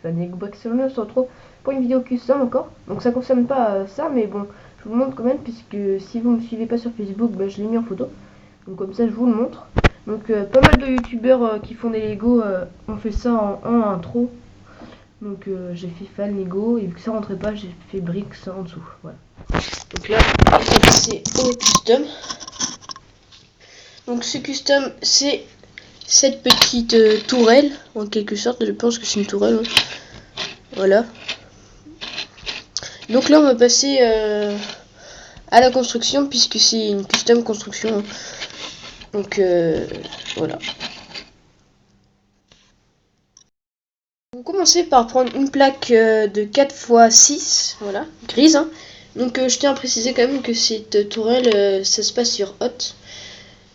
Fan Lego Barcelone, on se retrouve pour une vidéo custom encore. Donc ça concerne pas ça, mais bon, je vous le montre quand même, puisque si vous me suivez pas sur Facebook, bah, je l'ai mis en photo. Donc comme ça, je vous le montre. Donc pas mal de youtubeurs qui font des Lego ont fait ça en intro. Donc j'ai fait Fan Lego, et vu que ça rentrait pas, j'ai fait Bricks en dessous. Voilà. Donc là, on va passer au custom. Donc ce custom, c'est cette petite tourelle, en quelque sorte. Je pense que c'est une tourelle. Hein. Voilà. Donc là, on va passer à la construction, puisque c'est une custom construction. Hein. Donc voilà. Vous commencez par prendre une plaque de 4x6, voilà, grise. Hein. Donc je tiens à préciser quand même que cette tourelle, ça se passe sur hot.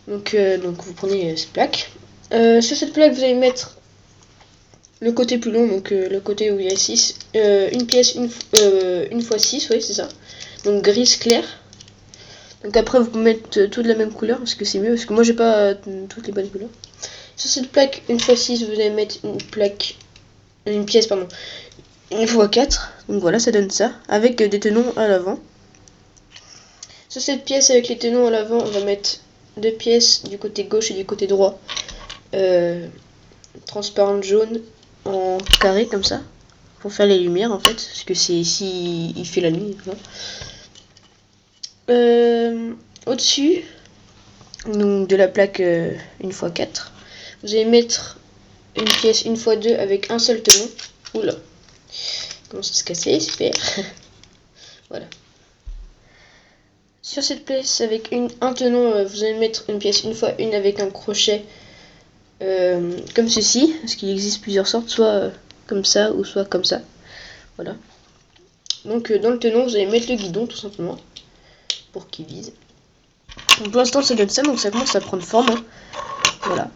Donc vous prenez cette plaque. Sur cette plaque, vous allez mettre le côté plus long, donc le côté où il y a 6, une pièce une fois 6, oui c'est ça. Donc grise claire. Donc après vous pouvez mettre toutes la même couleur, parce que c'est mieux, parce que moi j'ai pas toutes les bonnes couleurs. Sur cette plaque, une fois 6, vous allez mettre une pièce, pardon, une fois 4. Donc voilà, ça donne ça, avec des tenons à l'avant. Sur cette pièce avec les tenons à l'avant, on va mettre deux pièces du côté gauche et du côté droit. Transparente jaune en carré comme ça, pour faire les lumières en fait, parce que c'est ici il fait la nuit. Au-dessus donc de la plaque 1x4, vous allez mettre une pièce 1x2 avec un seul tenon. Oula, commence à se casser, super. Voilà. Sur cette pièce avec un tenon, vous allez mettre une pièce 1x1 avec un crochet comme ceci, parce qu'il existe plusieurs sortes, soit comme ça ou soit comme ça. Voilà. Donc dans le tenon, vous allez mettre le guidon tout simplement pour qu'il vise. Donc pour l'instant ça donne ça, donc ça commence à prendre forme. Hein. Voilà.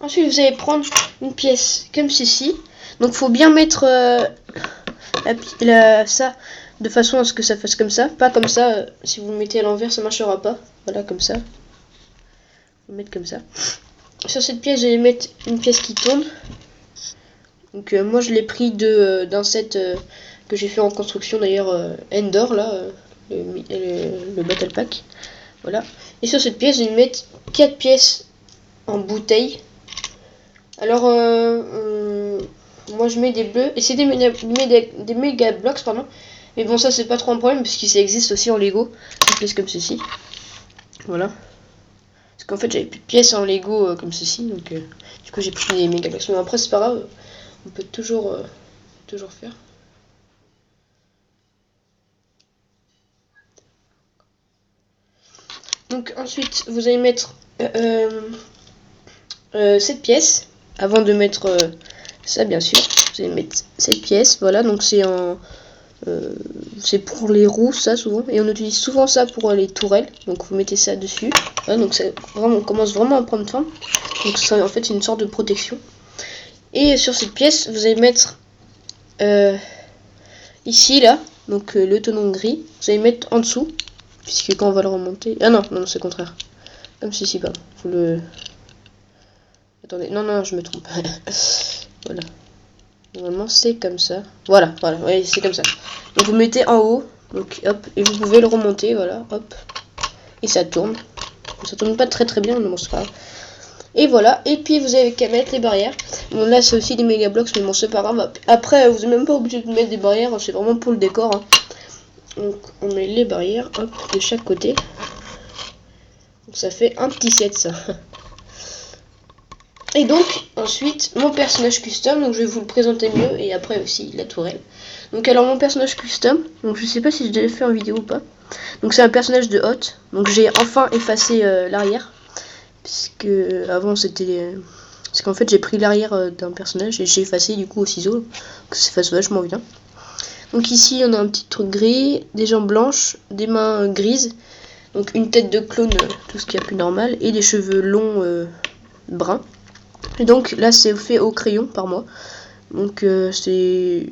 Ensuite vous allez prendre une pièce comme ceci. Donc faut bien mettre ça de façon à ce que ça fasse comme ça. Pas comme ça, si vous le mettez à l'envers ça marchera pas. Voilà, comme ça. Faut mettre comme ça. Sur cette pièce je vais mettre une pièce qui tourne. Donc moi je l'ai pris d'un set que j'ai fait en construction d'ailleurs, Endor là, le Battle Pack. Voilà. Et sur cette pièce je vais mettre 4 pièces en bouteille. Alors moi je mets des bleus, et c'est des méga blocks pardon. Mais bon ça c'est pas trop un problème parce que ça existe aussi en Lego. Une pièce comme ceci. Voilà. Parce qu'en fait j'avais plus de pièces en Lego comme ceci, donc du coup j'ai pris des méga blocks. Mais après c'est pas grave, on peut toujours faire. Donc ensuite vous allez mettre cette pièce avant de mettre ça bien sûr. Vous allez mettre cette pièce, voilà, donc c'est pour les roues ça souvent, et on utilise souvent ça pour les tourelles, donc vous mettez ça dessus. Voilà, donc ça vraiment, on commence vraiment à prendre forme, donc ça en fait c'est une sorte de protection. Et sur cette pièce vous allez mettre ici là, donc le tenon gris, vous allez mettre en dessous, puisque quand on va le remonter, ah non c'est le contraire, comme ceci, pardon, faut le... Attendez, non je me trompe. Voilà. Normalement c'est comme ça. Voilà, oui, c'est comme ça. Donc vous mettez en haut, donc hop, et vous pouvez le remonter, voilà, hop. Et ça tourne. Ça tourne pas très bien, mais bon c'est pas grave. Et voilà, et puis vous avez qu'à mettre les barrières. Bon là c'est aussi des méga blocs, mais bon c'est pas grave. Après vous n'êtes même pas obligé de mettre des barrières, c'est vraiment pour le décor. Hein. Donc on met les barrières, hop, de chaque côté. Donc ça fait un petit set ça. Et donc, ensuite, mon personnage custom, donc je vais vous le présenter mieux, et après aussi la tourelle. Donc alors mon personnage custom, donc je sais pas si je l'ai fait en vidéo ou pas. Donc c'est un personnage de hot, donc j'ai enfin effacé l'arrière. Puisque avant c'était... parce qu'en fait j'ai pris l'arrière d'un personnage et j'ai effacé du coup au ciseau, que ça fasse vachement bien. Donc ici on a un petit truc gris, des jambes blanches, des mains grises, donc une tête de clone, tout ce qui est plus normal, et des cheveux longs bruns. Et donc là c'est fait au crayon par moi. Donc c'est,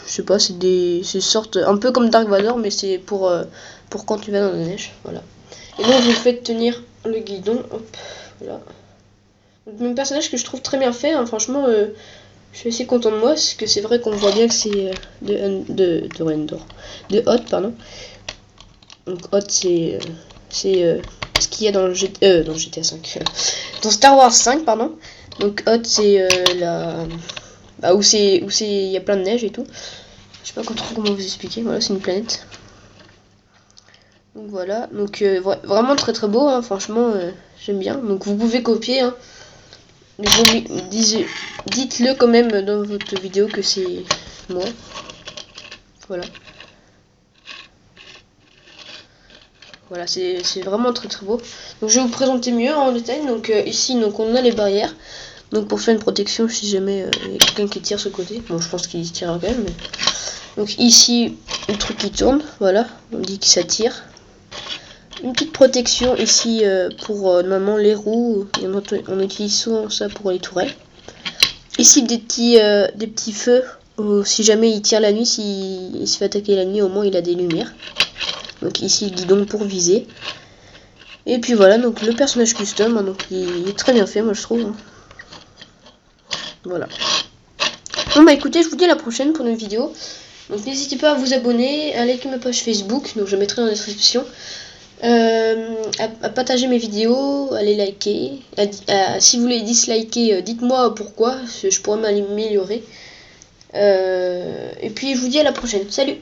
je sais pas, c'est sortes un peu comme Dark Vador, mais c'est pour quand tu vas dans la neige, voilà. Et donc vous faites tenir le guidon, hop, voilà. Donc, mon personnage que je trouve très bien fait, hein, franchement, Je suis assez content de moi, parce que c'est vrai qu'on voit bien que c'est de Hot, pardon. Donc Hot, c'est ce qu'il y a dans dans GTA 5, dans Star Wars 5, pardon. Donc Hot, c'est où il y a plein de neige et tout. Je sais pas trop comment vous expliquer. Voilà, c'est une planète. Donc voilà, donc vraiment très très beau, hein, franchement, j'aime bien. Donc vous pouvez copier, hein. Dites-le quand même dans votre vidéo que c'est moi. Voilà. Voilà, c'est vraiment très très beau. Donc je vais vous présenter mieux en détail. Donc ici, donc on a les barrières. Donc pour faire une protection si jamais il y a quelqu'un qui tire ce côté. Bon, je pense qu'il tirera quand même. Mais... Donc ici, le truc qui tourne. Voilà, on dit que ça tire. Une petite protection ici pour normalement les roues. On utilise souvent ça pour les tourelles. Ici des petits feux. Si jamais il tire la nuit, s'il se fait attaquer la nuit, au moins il a des lumières. Donc ici le guidon pour viser. Et puis voilà, donc le personnage custom, hein, donc il est très bien fait, moi je trouve. Hein. Voilà. Bon bah écoutez, je vous dis à la prochaine pour une vidéo. Donc n'hésitez pas à vous abonner, à liker ma page Facebook, donc je mettrai dans la description. À partager mes vidéos, à les liker. Si vous les disliker, dites-moi pourquoi, je pourrais m'améliorer. Et puis je vous dis à la prochaine. Salut!